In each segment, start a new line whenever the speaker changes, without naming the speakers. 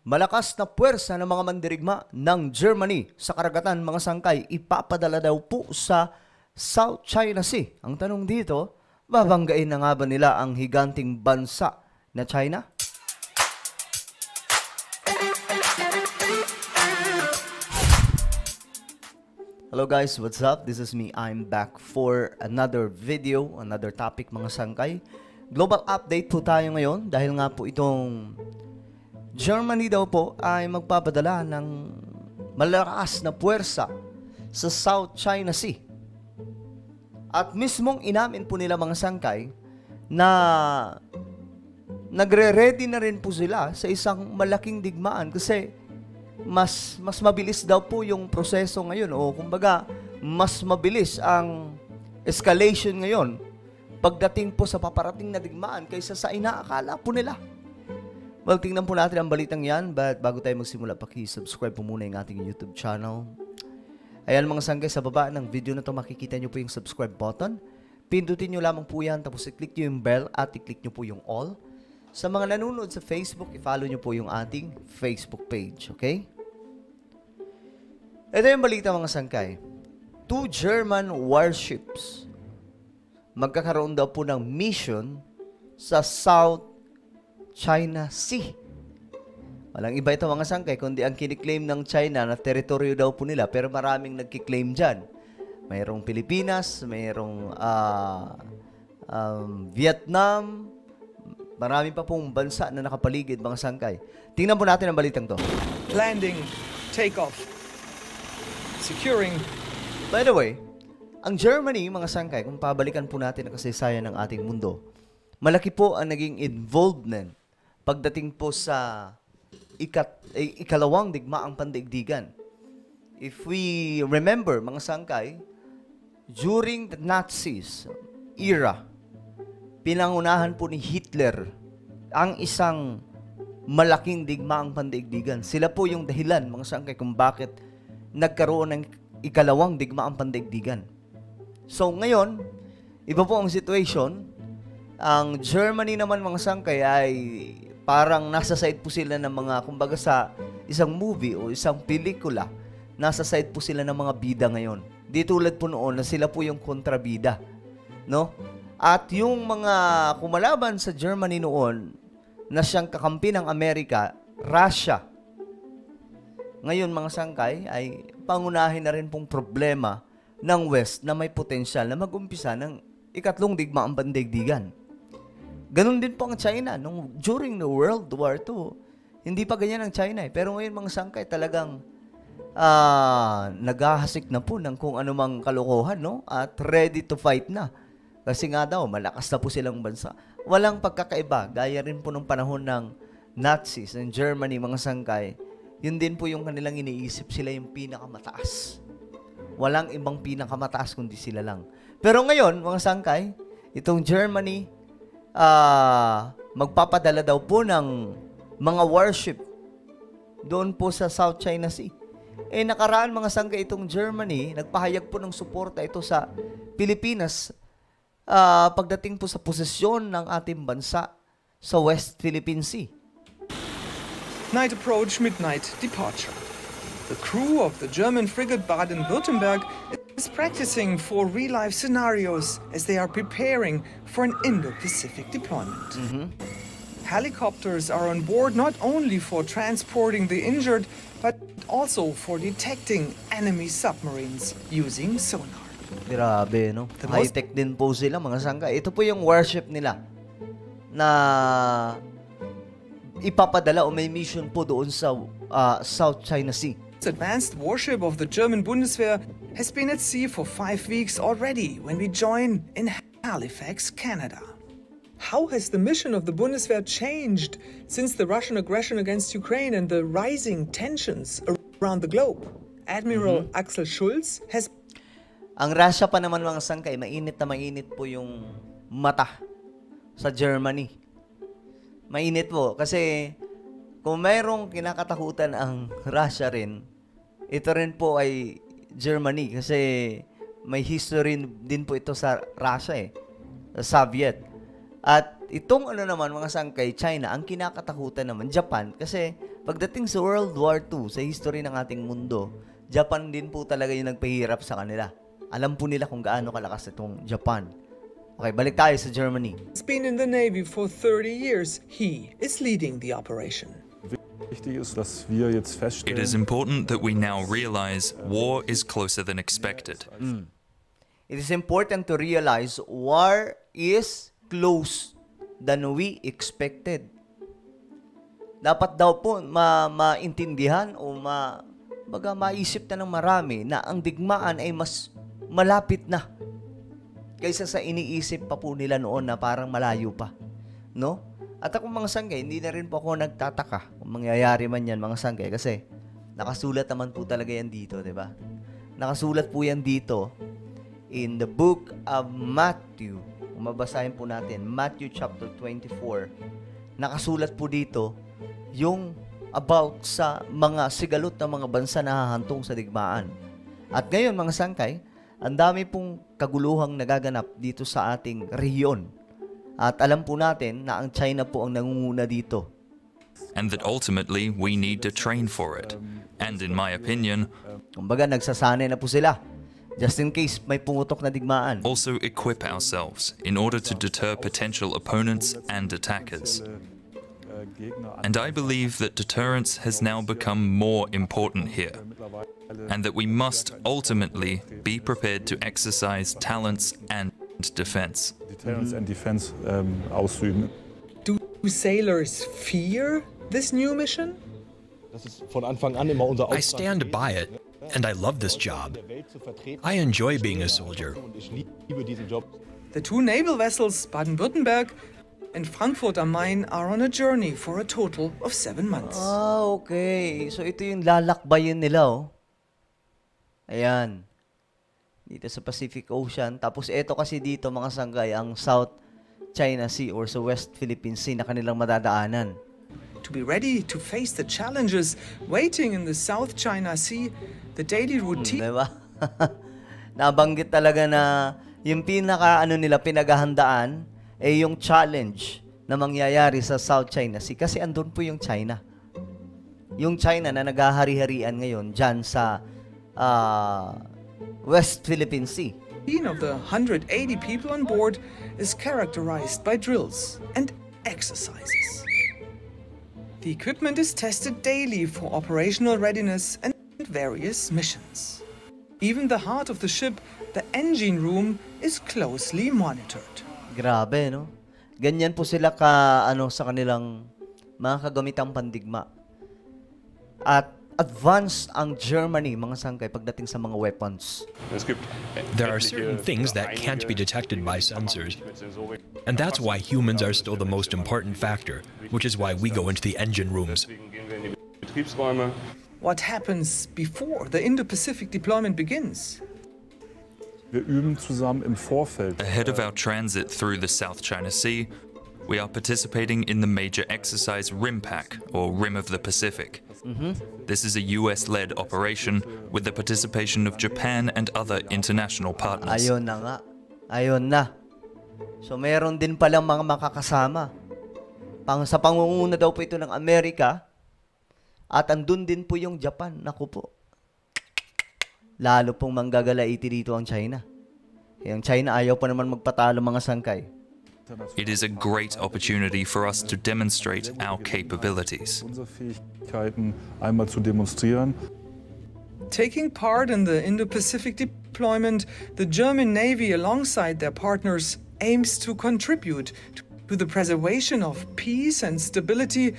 Malakas na puwersa ng mga mandirigma ng Germany sa karagatan mga sangkay ipapadala daw po sa South China Sea. Ang tanong dito, babanggain na nga ba nila ang higanting bansa na China? Hello guys, what's up? This is me. I'm back for another video, another topic mga sangkay. Global update po tayo ngayon dahil nga po itong Germany daw po ay magpapadala ng malakas na puwersa sa South China Sea. At mismong inamin po nila mga sangkay na nagre-ready na rin po sila sa isang malaking digmaan kasi mas mabilis daw po yung proseso ngayon o kumbaga mas mabilis ang escalation ngayon pagdating po sa paparating na digmaan kaysa sa inaakala po nila. Well, tingnan po natin ang balitang yan, but bago tayo magsimula, paki-subscribe po muna yung ating YouTube channel. Ayan mga sangkay, sa baba ng video na to makikita nyo po yung subscribe button. Pindutin nyo lamang po yan, tapos i-click nyo yung bell at i-click nyo po yung all. Sa mga nanonood sa Facebook, i-follow nyo po yung ating Facebook page, okay? Ito yung balita mga sangkay. 2 German warships magkakaroon daw po ng mission sa South China Sea. Walang iba ito mga sangkay, kundi ang kiniklaim ng China na teritoryo daw po nila, pero maraming nagkiklaim dyan. Mayroong Pilipinas, mayroong Vietnam, marami pa pong bansa na nakapaligid mga sangkay. Tingnan po natin ang balitang to.
Landing, takeoff, securing.
By the way, ang Germany mga sangkay, kung pabalikan po natin ang kasaysayan ng ating mundo, malaki po ang naging involvement pagdating po sa ikalawang digmaang pandaigdigan. If we remember, mga sangkay, during the Nazis era, pinangunahan po ni Hitler ang isang malaking digmaang pandaigdigan. Sila po yung dahilan, mga sangkay, kung bakit nagkaroon ng ikalawang digmaang pandaigdigan. So ngayon, iba po ang situation. Ang Germany naman mga sangkay ay parang nasa side po sila ng mga, kumbaga sa isang movie o isang pelikula, nasa side po sila ng mga bida ngayon. Di tulad po noon na sila po yung kontrabida, no? At yung mga kumalaban sa Germany noon na siyang kakampi ng Amerika, Russia. Ngayon mga sangkay ay pangunahin na rin pong problema ng West na may potensyal na mag-umpisa ng ikatlong digmaang pandaigdigan. Ganon din po ang China during the World War II. Hindi pa ganyan ang China eh. Pero ngayon mga sangkay talagang naghahasik na po ng kung anumang kalokohan, no? At ready to fight na. Kasi nga daw, malakas na po silang bansa. Walang pagkakaiba. Gaya rin po ng panahon ng Nazis ng Germany, mga sangkay. Yun din po yung kanilang iniisip, sila yung pinakamataas. Walang ibang pinakamataas kundi sila lang. Pero ngayon, mga sangkay, itong Germany, magpapadala daw po ng mga warship doon po sa South China Sea. Nakaraan mga sangkay itong Germany, nagpahayag po ng suporta ito sa Pilipinas pagdating po sa posisyon ng ating bansa sa West Philippine Sea.
Night approach, midnight departure. The crew of the German frigate Baden-Württemberg is practicing for real-life scenarios as they are preparing for an Indo-Pacific deployment. Helicopters are on board not only for transporting the injured, but also for detecting enemy submarines using sonar.
Grabe, no? High-tech din po sila, mga sangkay. Ito po yung warship nila na ipapadala o may mission po doon sa South China Sea.
The advanced warship of the German Bundeswehr has been at sea for 5 weeks already when we join in Halifax, Canada. How has the mission of the Bundeswehr changed since the Russian aggression against Ukraine and the rising tensions around the globe? Admiral Axel Schulz has...
Ang Russia pa naman mga sangkay, mainit na mainit po yung mata sa Germany. Mainit po kasi kung mayroong kinakatakutan ang Russia rin, ito rin po ay Germany kasi may history din po ito sa Russia eh, sa Soviet. At itong ano naman mga sangkay, China, ang kinakatakutan naman Japan kasi Pagdating sa World War II, sa history ng ating mundo, Japan din po talaga yung nagpahirap sa kanila. Alam po nila kung gaano kalakas itong Japan. Okay, balik tayo sa Germany.
He's been in the Navy for 30 years. He is leading the operation.
It is important that we now realize war is closer than expected.
It is important to realize war is close than we expected. Dapat daw po maintindihan o maisip na ng marami na ang digmaan ay mas malapit na kaysa sa iniisip pa po nila noon na parang malayo pa. No? At ako mga sanggay, hindi na rin po ako nagtataka kung mangyayari man yan mga sanggay kasi nakasulat naman po talaga yan dito, di ba? Nakasulat po yan dito in the book of Matthew. Kung mabasahin po natin, Matthew chapter 24, nakasulat po dito yung about sa mga sigalot na mga bansa na hahantong sa digmaan. At ngayon mga sangkay, ang dami pong kaguluhang nagaganap dito sa ating rehiyon. At alam po natin na ang China po ang nangunguna dito.
And that ultimately we need to train for it. And in my opinion,
kumbaga nagsasanay na po sila. Just in case may pumutok na digmaan.
Also equip ourselves in order to deter potential opponents and attackers. And I believe that deterrence has now become more important here, and that we must ultimately be prepared to exercise talents and defense.
Do sailors fear this new mission?
I stand by it, and I love this job. I enjoy being a soldier.
The two naval vessels, Baden-Württemberg and Frankfurt am Main, are on a journey for a total of 7 months.
Okay. So ito yung lalakbayin nila, oh. Ayan. Dito sa Pacific Ocean. Tapos ito kasi dito, mga sanggay, ang South China Sea or sa West Philippine Sea na kanilang madadaanan.
To be ready to face the challenges waiting in the South China Sea, the daily routine
Diba? Nabanggit talaga na yung pinaghahandaan ay yung challenge na mangyayari sa South China Sea kasi andun po yung China. Yung China na naghahari-harian ngayon dyan sa West Philippine Sea.
of the 180 people on board is characterized by drills and exercises. The equipment is tested daily for operational readiness and various missions. Even the heart of the ship, the engine room, is closely monitored.
Grabe, no? Ganyan po sila sa kanilang mga kagamitang pandigma. At advanced ang Germany, mga sangkay, pagdating sa mga weapons.
There are certain things that can't be detected by sensors, and that's why humans are still the most important factor, which is why we go into the engine rooms.
What happens before the Indo-Pacific deployment begins?
ahead of our transit through the South China Sea, we are participating in the major exercise RIMPAC, or Rim of the Pacific. This is a US-led operation with the participation of Japan and other international partners.
Ayun na nga. Ayun na. So, meron din palang mga makakasama. Sa pangunguna daw po ito ng Amerika, at andun din po yung Japan. Naku po. Lalo pong manggagalaiti dito ang China. Yung China ayaw pa naman magpatalo mga sangkay.
It is a great opportunity for us to demonstrate our capabilities.
Taking part in the Indo-Pacific deployment, the German Navy, alongside their partners, aims to contribute to the preservation of peace and stability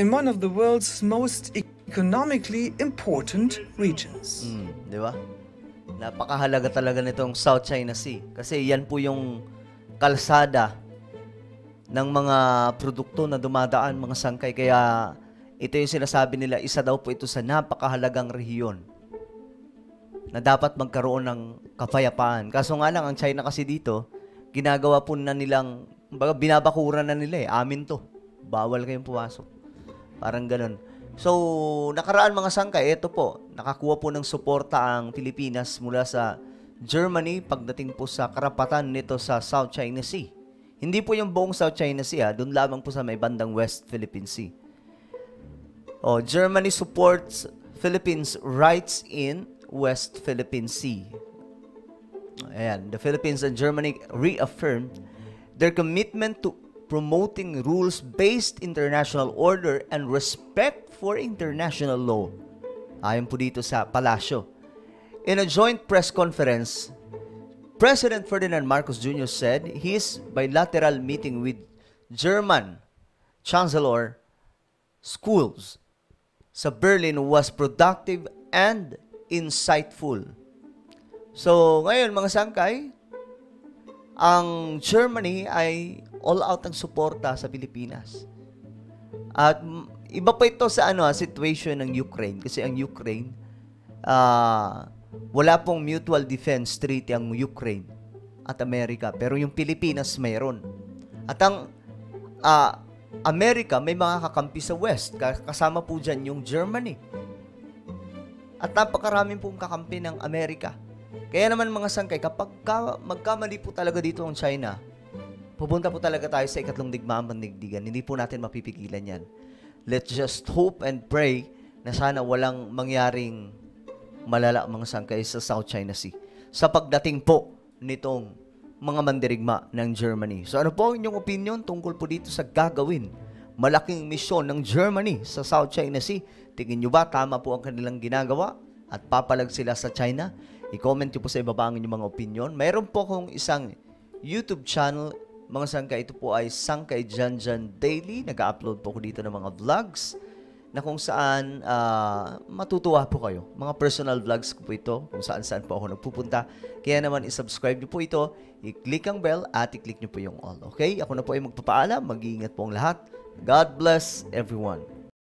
in one of the world's most economically important regions.
Di ba? Napakahalaga talaga nitong South China Sea. Kasi yan po yung kalsada ng mga produkto na dumadaan, mga sangkay. Kaya ito yung sinasabi nila, isa daw po ito sa napakahalagang rehiyon na dapat magkaroon ng kapayapaan. Kaso nga lang, ang China kasi dito, ginagawa po na nilang, binabakuran na nila amin to. Bawal kayong pumasok. Parang ganun. So, nakaraan mga sangkay, ito po, nakakuha po ng suporta ang Pilipinas mula sa Germany pagdating po sa karapatan nito sa South China Sea. Hindi po yung buong South China Sea, doon lamang po sa may bandang West Philippine Sea. Germany supports Philippines' rights in West Philippine Sea. Ayan, the Philippines and Germany reaffirmed their commitment to promoting rules-based international order and respect for international law. Ayon po dito sa Palasyo. In a joint press conference, President Ferdinand Marcos Jr. said his bilateral meeting with German Chancellor Scholz sa Berlin was productive and insightful. So, ngayon mga sangkay, ang Germany ay all out ang suporta sa Pilipinas. At iba pa ito sa situation ng Ukraine. Kasi ang Ukraine, wala pong mutual defense treaty ang Ukraine at Amerika. Pero yung Pilipinas mayroon. At ang Amerika may mga kakampi sa West. Kasama po dyan yung Germany. At napakaraming pong kakampi ng Amerika. Kaya naman mga sangkay, kapag magkamali po talaga dito ang China, pupunta po talaga tayo sa ikatlong digmaang pandigdigan. Hindi po natin mapipigilan yan. Let's just hope and pray na sana walang mangyaring malala mga sangkay sa South China Sea sa pagdating po nitong mga mandirigma ng Germany. So ano po ang inyong opinion tungkol po dito sa gagawin malaking misyon ng Germany sa South China Sea? Tingin nyo ba tama po ang kanilang ginagawa at papalag sila sa China? I-comment nyo po sa ibaba ang inyong mga opinion. Mayroon po akong isang YouTube channel, mga sangkay. Ito po ay Sangkay Janjan Daily. Nag-upload po ako dito ng mga vlogs na kung saan matutuwa po kayo. Mga personal vlogs ko po ito, kung saan po ako nagpupunta. Kaya naman i-subscribe nyo po ito, i-click ang bell at i-click nyo po yung all. Okay? Ako na po ay magpapaalam. Mag-iingat po ang lahat. God bless everyone.